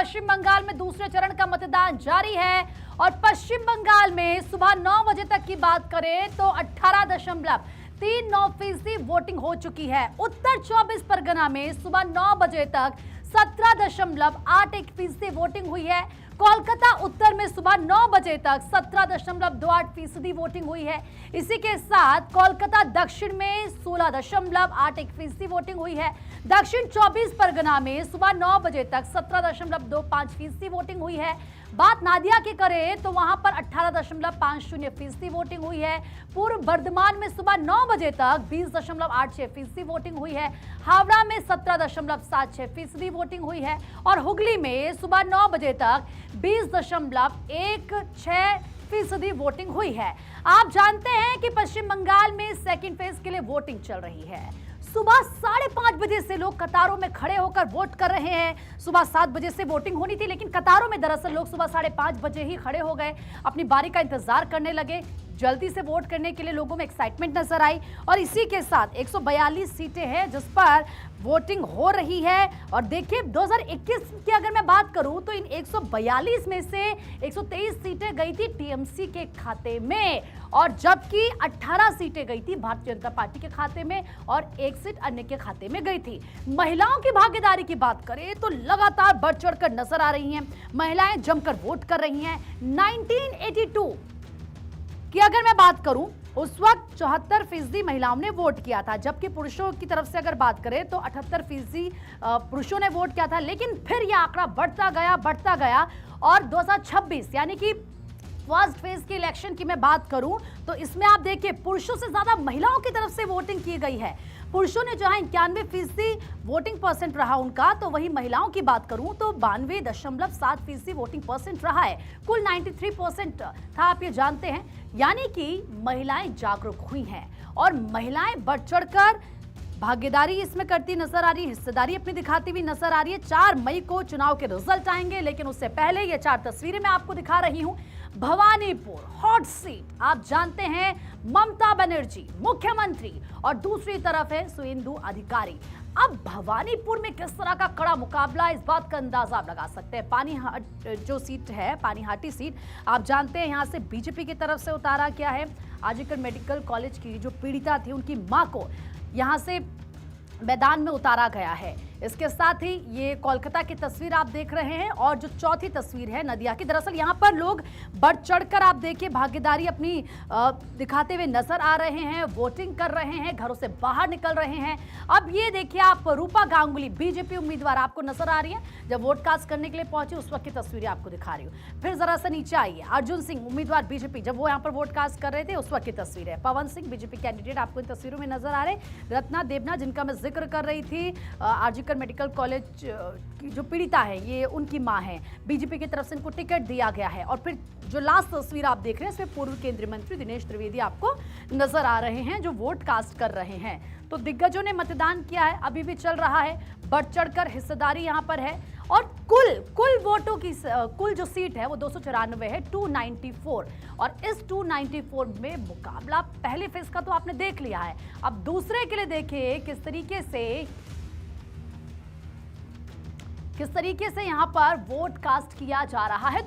पश्चिम बंगाल में दूसरे चरण का मतदान जारी है और पश्चिम बंगाल में सुबह 9 बजे तक की बात करें तो 18.39% वोटिंग हो चुकी है। उत्तर 24 परगना में सुबह 9 बजे तक 17.81% वोटिंग हुई है। कोलकाता उत्तर में सुबह 9 बजे तक 17.28% वोटिंग हुई है। इसी के साथ कोलकाता दक्षिण में 16.81% वोटिंग हुई है। दक्षिण 24 परगना में सुबह 9 बजे तक 17.25% वोटिंग हुई है। बात नादिया की करें तो वहां पर 18.50% वोटिंग हुई है। पूर्व बर्धमान में सुबह 9 बजे तक 20.86% वोटिंग हुई है। हावड़ा में 17.76% वोटिंग हुई है और हुगली में सुबह 9 बजे तक 20.16% वोटिंग हुई है। आप जानते हैं कि पश्चिम बंगाल में सेकेंड फेज के लिए वोटिंग चल रही है। सुबह 5:30 बजे से लोग कतारों में खड़े होकर वोट कर रहे हैं। सुबह 7 बजे से वोटिंग होनी थी, लेकिन कतारों में दरअसल लोग सुबह 5:30 बजे ही खड़े हो गए, अपनी बारी का इंतजार करने लगे। जल्दी से वोट करने के लिए लोगों में एक्साइटमेंट नजर आई और इसी के साथ 142 सीटें हैं जिस पर वोटिंग हो रही है। और देखिए 2021 की अगर मैं बात करूं तो इन 142 में से 123 सीटें गई थी टीएमसी के खाते में और जबकि 18 सीटें गई थी भारतीय जनता पार्टी के खाते में और 1 सीट अन्य के खाते में गई थी। महिलाओं की भागीदारी की बात करें तो लगातार बढ़ चढ़कर नजर आ रही हैं। महिलाएं जमकर वोट कर रही हैं। 1982 कि अगर मैं बात करूं उस वक्त 74% महिलाओं ने वोट किया था, जबकि पुरुषों की तरफ से अगर बात करें तो 78% पुरुषों ने वोट किया था। लेकिन फिर यह आंकड़ा बढ़ता गया और 2026 यानी कि फर्स्ट फेज के इलेक्शन की मैं बात करूं तो इसमें आप देखिए पुरुषों से ज्यादा महिलाओं की तरफ से वोटिंग की गई है। पुरुषों ने जहां 91% वोटिंग परसेंट रहा उनका, तो वही महिलाओं की बात करूं तो 92.7% वोटिंग परसेंट रहा है। कुल 93% था, आप ये जानते हैं। यानी कि महिलाएं जागरूक हुई हैं और महिलाएं बढ़ चढ़कर भागीदारी इसमें करती नजर आ रही है, हिस्सेदारी अपनी दिखाती हुई नजर आ रही है। 4 मई को चुनाव के रिजल्ट आएंगे, लेकिन उससे पहले ये 4 तस्वीरें मैं आपको दिखा रही हूं। भवानीपुर हॉट सीट, आप जानते हैं ममता बनर्जी मुख्यमंत्री और दूसरी तरफ है सुवेंदु अधिकारी। अब भवानीपुर में किस तरह का कड़ा मुकाबला, इस बात का अंदाजा आप लगा सकते हैं। पानीहाट जो सीट है, पानीहाटी सीट, आप जानते हैं यहां से बीजेपी की तरफ से उतारा गया है। आरजीकर मेडिकल कॉलेज की जो पीड़िता थी उनकी मां को यहां से मैदान में उतारा गया है। इसके साथ ही ये कोलकाता की तस्वीर आप देख रहे हैं और जो चौथी तस्वीर है नदिया की, दरअसल यहाँ पर लोग बढ़ चढ़कर आप देखिए भागीदारी अपनी दिखाते हुए नजर आ रहे हैं, वोटिंग कर रहे हैं, घरों से बाहर निकल रहे हैं। अब ये देखिए आप रूपा गांगुली बीजेपी उम्मीदवार आपको नजर आ रही है, जब वोट कास्ट करने के लिए पहुंची उस वक्त की तस्वीरें आपको दिखा रही हूँ। फिर जरा सा नीचे आइए, अर्जुन सिंह उम्मीदवार बीजेपी, जब वो यहाँ पर वोट कास्ट कर रहे थे उस वक्त की तस्वीर है। पवन सिंह बीजेपी कैंडिडेट आपको इन तस्वीरों में नजर आ रहे। रत्ना देवना जिनका मैं जिक्र कर रही थी, आरजीकर मेडिकल कॉलेज की जो पीड़िता है, ये उनकी मां है। बीजेपी की तरफ से इनको टिकट दिया गया है। और फिर जो लास्ट तस्वीर आप देख रहे हैं इसमें पूर्व केंद्रीय मंत्री दिनेश त्रिवेदी आपको नजर आ रहे हैं जो वोट कास्ट कर रहे हैं। तो दिग्गजों ने मतदान किया है, अभी भी चल रहा है, बढ़ चढ़कर हिस्सेदारी यहां पर है। और कुल वोटों की कुल जो सीट है वो 294 है, 294। और इस 294 में मुकाबला पहले फेज का तो आपने देख लिया है। अब दूसरे के लिए देखिए किस तरीके से यहां पर वोट कास्ट किया जा रहा है।